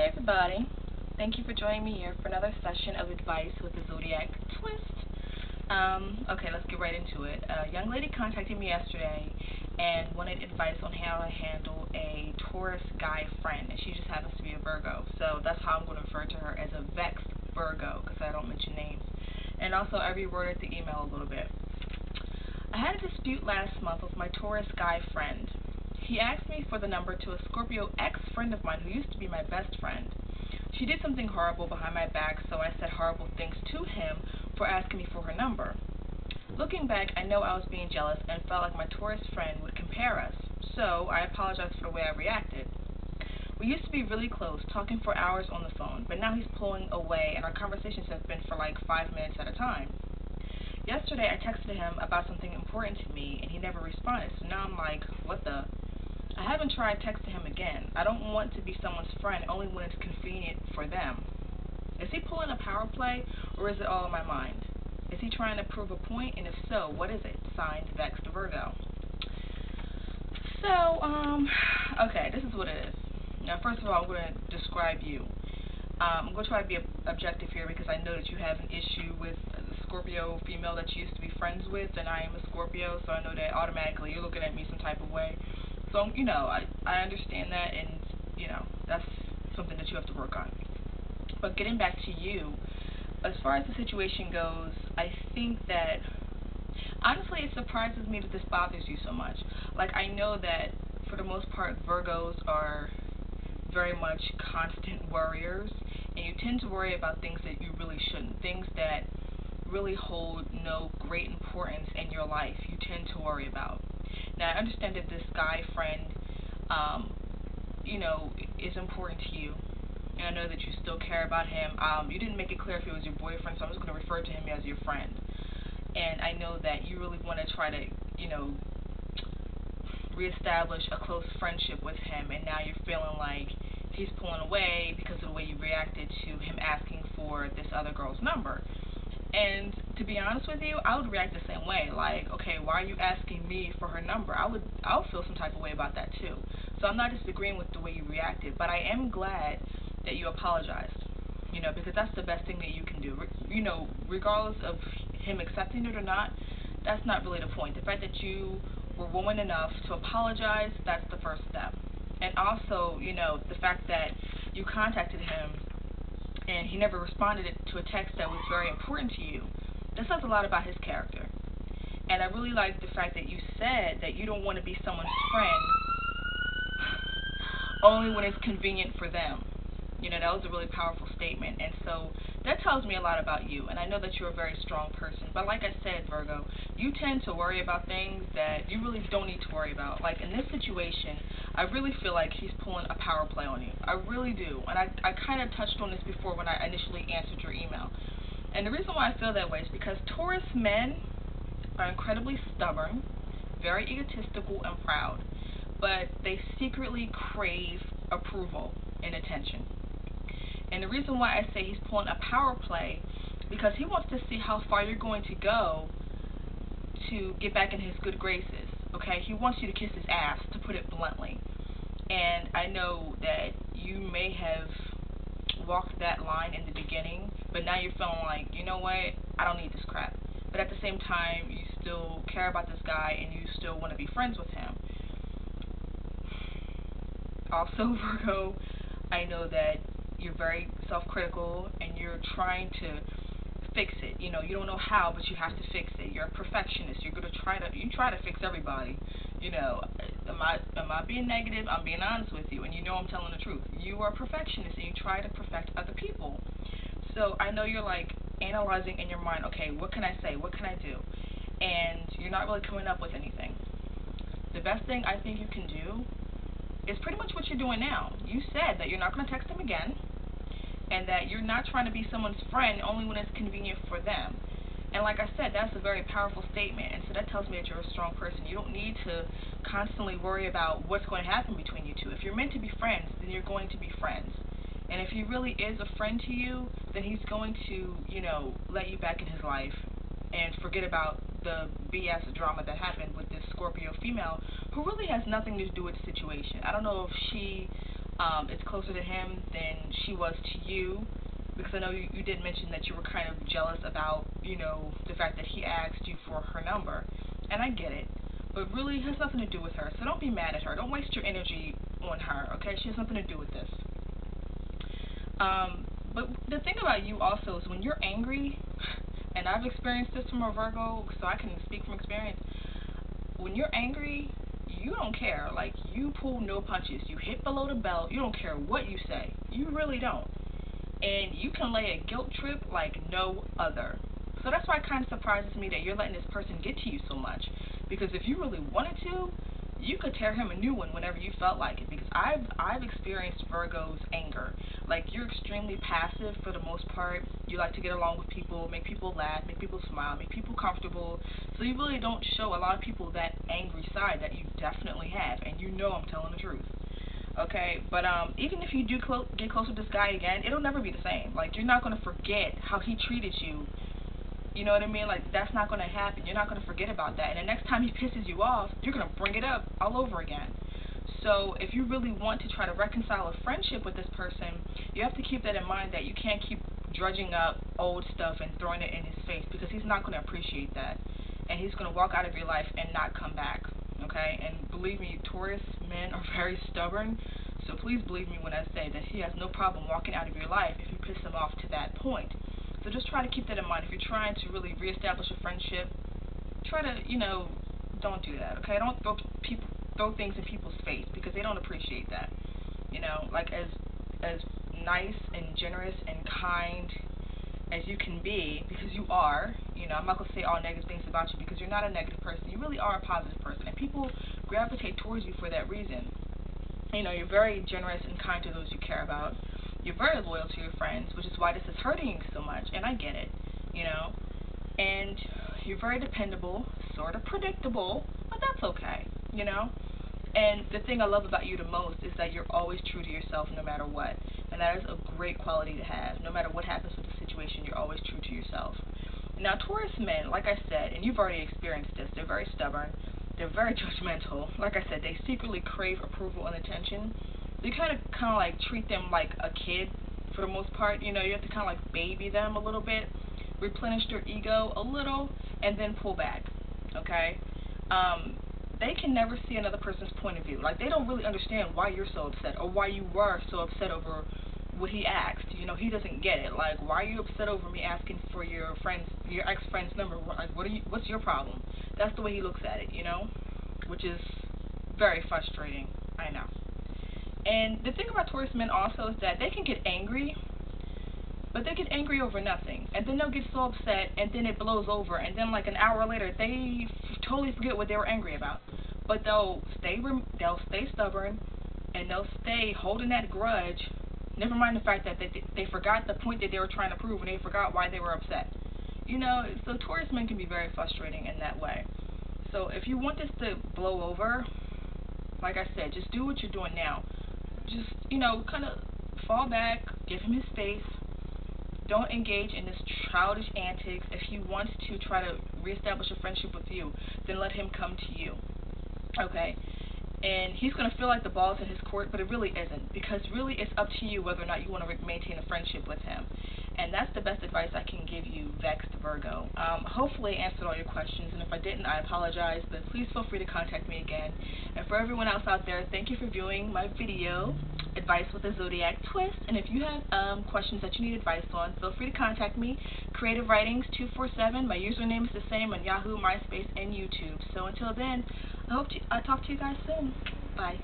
everybody. Thank you for joining me here for another session of advice with the Zodiac Twist. Okay, let's get right into it. A young lady contacted me yesterday and wanted advice on how to handle a Taurus guy friend, and she just happens to be a Virgo. So that's how I'm going to refer to her, as a Vexed Virgo, because I don't mention names. And also, I reworded the email a little bit. I had a dispute last month with my Taurus guy friend. He asked me for the number to a Scorpio ex-friend of mine who used to be my best friend. She did something horrible behind my back, so I said horrible things to him for asking me for her number. Looking back, I know I was being jealous and felt like my Taurus friend would compare us, so I apologized for the way I reacted. We used to be really close, talking for hours on the phone, but now he's pulling away and our conversations have been for like 5 minutes at a time. Yesterday, I texted him about something important to me, and he never responded, so now I'm like, what the? I haven't tried texting him again. I don't want to be someone's friend only when it's convenient for them. Is he pulling a power play, or is it all in my mind? Is he trying to prove a point, and if so, what is it? Signed, Vexed Virgo. So, okay, this is what it is. Now, first of all, I'm going to describe you. I'm going to try to be objective here because I know that you have an issue with the Scorpio female that you used to be friends with, and I am a Scorpio, so I know that automatically you're looking at me some type of way. So, I understand that, and, that's something that you have to work on. But getting back to you, as far as the situation goes, I think that, honestly, it surprises me that this bothers you so much. Like, I know that, for the most part, Virgos are very much constant worriers, and you tend to worry about things that you really shouldn't, things that really hold no great importance in your life, you tend to worry about. Now, I understand that this guy friend, is important to you, and I know that you still care about him. You didn't make it clear if he was your boyfriend, so I'm just going to refer to him as your friend. And I know that you really want to try to, reestablish a close friendship with him, and now you're feeling like he's pulling away because of the way you reacted to him asking for this other girl's number. And to be honest with you, I would react the same way. Like, okay, why are you asking me for her number? I would feel some type of way about that too. So I'm not disagreeing with the way you reacted, but I am glad that you apologized. Because that's the best thing that you can do. Regardless of him accepting it or not, that's not really the point. The fact that you were woman enough to apologize, that's the first step. And also, the fact that you contacted him and he never responded to a text that was very important to you, that says a lot about his character. And I really like the fact that you said that you don't want to be someone's friend only when it's convenient for them. That was a really powerful statement, and so that tells me a lot about you, and I know that you're a very strong person, but like I said, Virgo, you tend to worry about things that you really don't need to worry about. Like in this situation, I really feel like he's pulling a power play on you. I really do, and I kind of touched on this before when I initially answered your email. And the reason why I feel that way is because Taurus men are incredibly stubborn, very egotistical and proud, but they secretly crave approval and attention. And the reason why I say he's pulling a power play, because he wants to see how far you're going to go to get back in his good graces, okay? He wants you to kiss his ass, to put it bluntly. And I know that you may have walked that line in the beginning, but now you're feeling like, you know what, I don't need this crap. But at the same time, you still care about this guy and you still want to be friends with him. Also, Virgo, I know that you're very self-critical and you're trying to fix it. You don't know how, but you have to fix it. You're a perfectionist. You try to fix everybody. Am I being negative? I'm being honest with you, and I'm telling the truth. You are a perfectionist and you try to perfect other people. So I know you're like analyzing in your mind, okay, what can I say? What can I do? And you're not really coming up with anything. The best thing I think you can do is pretty much what you're doing now. You said that you're not going to text him again, and that you're not trying to be someone's friend only when it's convenient for them. And like I said, that's a very powerful statement, and so that tells me that you're a strong person. You don't need to constantly worry about what's going to happen between you two. If you're meant to be friends, then you're going to be friends. And if he really is a friend to you, then he's going to, let you back in his life and forget about the BS drama that happened with this Scorpio female who really has nothing to do with the situation. I don't know if she it's closer to him than she was to you, because I know you did mention that you were kind of jealous about, the fact that he asked you for her number, and I get it, but really it has nothing to do with her, so don't be mad at her. Don't waste your energy on her, okay? She has nothing to do with this. But the thing about you also is when you're angry, and I've experienced this from a Virgo, so I can speak from experience. When you're angry, you don't care. Like, you pull no punches. You hit below the belt. You don't care what you say. You really don't. And you can lay a guilt trip like no other. So that's why it kind of surprises me that you're letting this person get to you so much. Because if you really wanted to, you could tear him a new one whenever you felt like it. Because I've experienced Virgo's anger. Like, you're extremely passive for the most part. You like to get along with people, make people laugh, make people smile, make people comfortable. So you really don't show a lot of people that angry side that you definitely have. And you know I'm telling the truth. Okay, but even if you do get close with this guy again, it'll never be the same. Like, you're not going to forget how he treated you. You know what I mean? Like, that's not going to happen. You're not going to forget about that. And the next time he pisses you off, you're going to bring it up all over again. So if you really want to try to reconcile a friendship with this person, you have to keep that in mind, that you can't keep drudging up old stuff and throwing it in his face, because he's not going to appreciate that. And he's going to walk out of your life and not come back. Okay? And believe me, Taurus men are very stubborn. So please believe me when I say that he has no problem walking out of your life if you piss him off to that point. So just try to keep that in mind. If you're trying to really reestablish a friendship, try to, don't do that, okay? Don't throw things in people's face, because they don't appreciate that. Like, as nice and generous and kind as you can be, because you are, I'm not going to say all negative things about you, because you're not a negative person. You really are a positive person, and people gravitate towards you for that reason. You're very generous and kind to those you care about. You're very loyal to your friends, which is why this is hurting you so much, and I get it, and you're very dependable, sort of predictable, but that's okay, and the thing I love about you the most is that you're always true to yourself no matter what, and that is a great quality to have. No matter what happens with the situation, you're always true to yourself. Now, Taurus men, like I said, and you've already experienced this, they're very stubborn, they're very judgmental. Like I said, they secretly crave approval and attention. You kind of like treat them like a kid for the most part. You have to kind of like baby them a little bit, replenish their ego a little, and then pull back. Okay? They can never see another person's point of view. Like, they don't really understand why you're so upset, or why you were so upset over what he asked. He doesn't get it. Like, why are you upset over me asking for your ex-friend's number? Like, what's your problem? That's the way he looks at it, which is very frustrating. I know. And the thing about Taurus men also is that they can get angry, but they get angry over nothing, and then they'll get so upset, and then it blows over, and then like an hour later, they totally forget what they were angry about. But they'll stay stubborn, and they'll stay holding that grudge. Never mind the fact that they forgot the point that they were trying to prove, and they forgot why they were upset. So Taurus men can be very frustrating in that way. So if you want this to blow over, like I said, just do what you're doing now. Just, kind of fall back, give him his space. Don't engage in this childish antics. If he wants to try to reestablish a friendship with you, then let him come to you. Okay? And he's going to feel like the ball's in his court, but it really isn't, because really it's up to you whether or not you want to maintain a friendship with him. And that's the best advice I can give you, Vexed Virgo. Hopefully I answered all your questions, and if I didn't, I apologize, but please feel free to contact me again. And for everyone else out there, thank you for viewing my video, Advice with a Zodiac Twist. And if you have questions that you need advice on, feel free to contact me. Creative Writings 247. My username is the same on Yahoo, MySpace, and YouTube. So until then, I hope I talk to you guys soon. Bye.